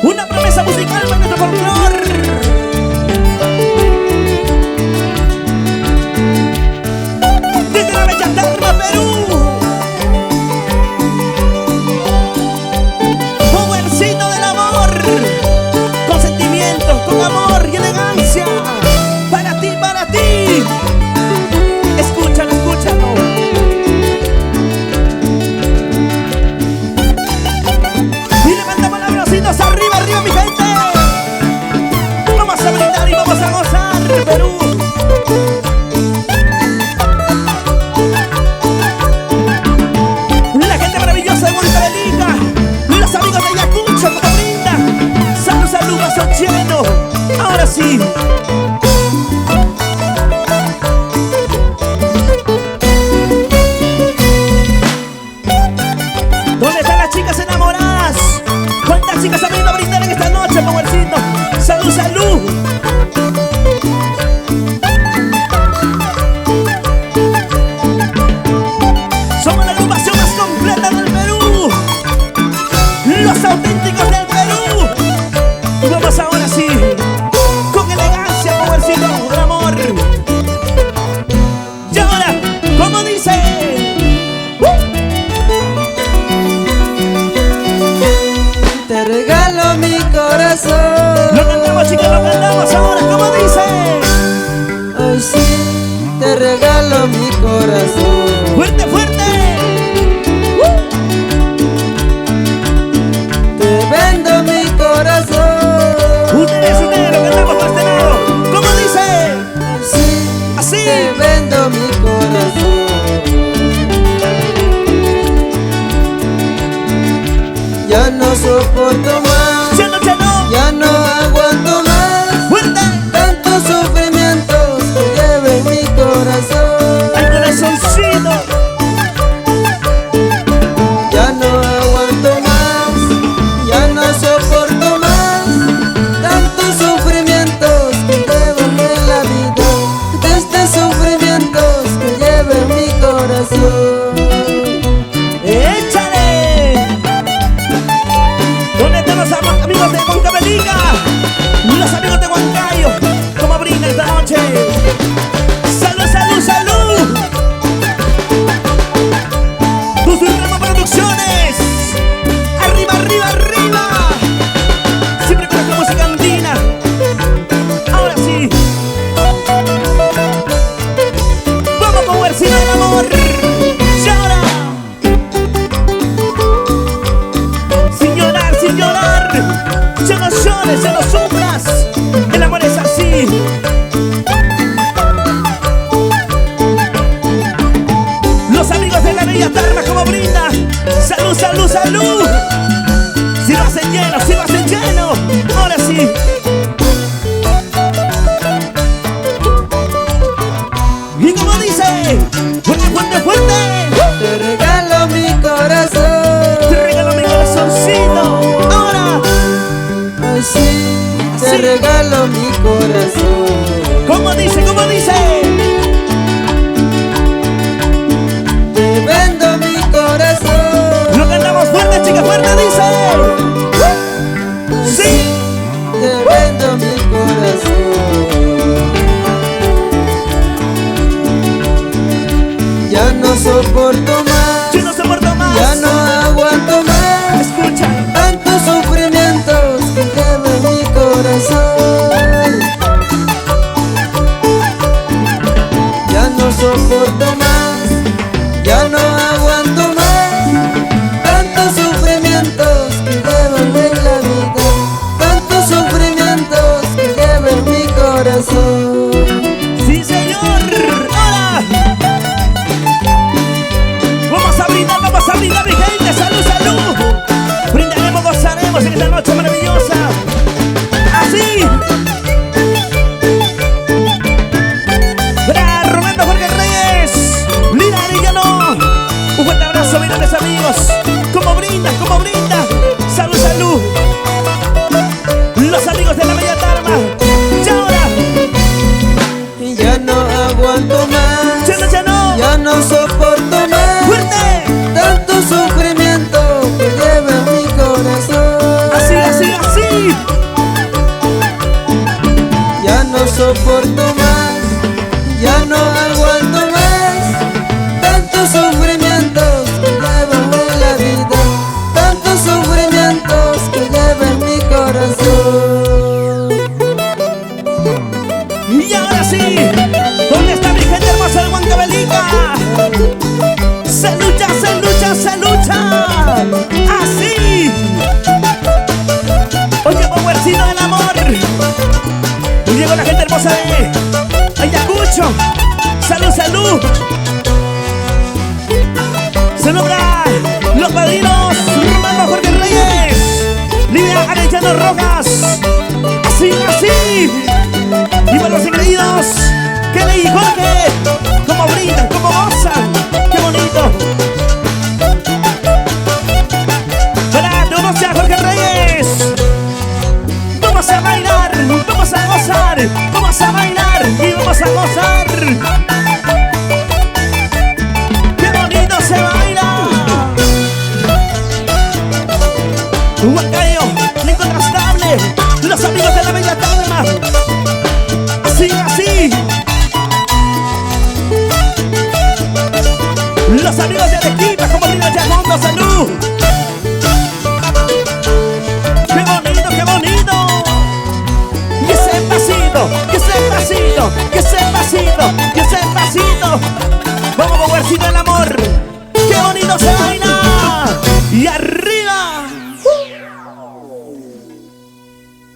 Una promesa musical para nuestro folclor. Desde la bella Tarma, Perú. Powercito del amor, con sentimientos, con amor y elegancia. Para ti, para ti. Escúchalo, escúchalo. Y levantamos las bracitos arriba, arriba, mi gente. Vamos a brindar y vamos a gozar, Perú. La gente maravillosa de Huancavelica, los amigos de Ayacucho, como brinda. Salud, salud, vaso lleno. Ahora sí. ¿Dónde están las chicas enamoradas? ¿Cuántas chicas han venido a brindar en esta noche, Powercito? ¡Salud, salud! Somos la agrupación más completa del Perú, los auténticos del Perú. Y vamos ahora sí, con elegancia, Powercito, con amor. Y ahora, ¿cómo dice? Te regalo mi corazón. Lo cantamos, chicas, lo cantamos ahora, ¿cómo dice? Hoy sí, te regalo mi corazón. ¡Fuerte, fuerte! Te vendo mi corazón. Ustedes, lo cantamos por este lado. ¿Cómo dice? Hoy sí, Así. te vendo mi corazón. Ya no soporto más, ¡Chelo, chelo! ya no aguanto más. ¡Fuerte! Tantos sufrimientos que lleva en mi corazón. ¡Al corazoncito! Ya no aguanto más, ya no soporto más. Tantos sufrimientos que llevo en la vida. Desde sufrimientos que llevo en mi corazón. ¡Échale! ¿Dónde están los amigos de Huancavelica? Los amigos de Huancayo, ¿cómo brinda esta noche? ¡Salud, salud, salud! ¡Tus Ramos Producciones! ¡Arriba, arriba, arriba! Siempre con nuestra música andina. Ahora sí. Vamos con Huercina del amor. Y ahora, sin llorar, sin llorar. Ya no llores, ya no sufras. El amor es así. Los amigos de la bella Tarma, como brinda. Salud, salud, salud. Si lo hacen lleno, si lo hacen lleno. Ahora sí. Y como dice, fuerte, fuerte, fuerte. Te regalo mi corazón. Te regalo mi corazoncito. Ahora, Hoy sí, te Así. regalo mi corazón. ¿cómo dice? ¿Cómo dice? Te vendo mi corazón. Lo cantamos fuerte, chica, fuerte, dice. Sí. Te vendo mi corazón. Ya no soporto más, Yo no soporto más. ya no aguanto más. Escucha. Tantos sufrimientos que llevo en mi corazón. Ya no soporto más, ya no aguanto más. Tantos sufrimientos que llevo en la vida. Tantos sufrimientos que llevo en mi corazón. Sí, señor. Ahora. Vamos a brindar, mi gente. Salud, salud. Brindaremos, gozaremos en esta noche maravillosa. Así. Para Rolando Jorge Reyes, Lina Arellano. Un fuerte abrazo, mis grandes amigos. ¿Cómo brinda? ¿Cómo brinda? Salud, salud. Los amigos de la bella Tarma. Y ahora. Ya no aguanto más, Ya no. ya no soporto más. ¡Fuerte! Tanto sufrimiento que lleva en mi corazón. Así, así, así. soporto más, ya no aguanto más tantos sufrimientos que llevo en la vida, tantos sufrimientos que llevo en mi corazón. Y ahora sí, ¿dónde está mi gente hermosa de Huancavelica? Se lucha, se lucha, se lucha. Así. Oye, Powercito del amor. Y llegó la gente hermosa de Ayacucho. Salud, salud. Se nombra los padrinos Romano Jorge Reyes, Lidia Arellano Rojas,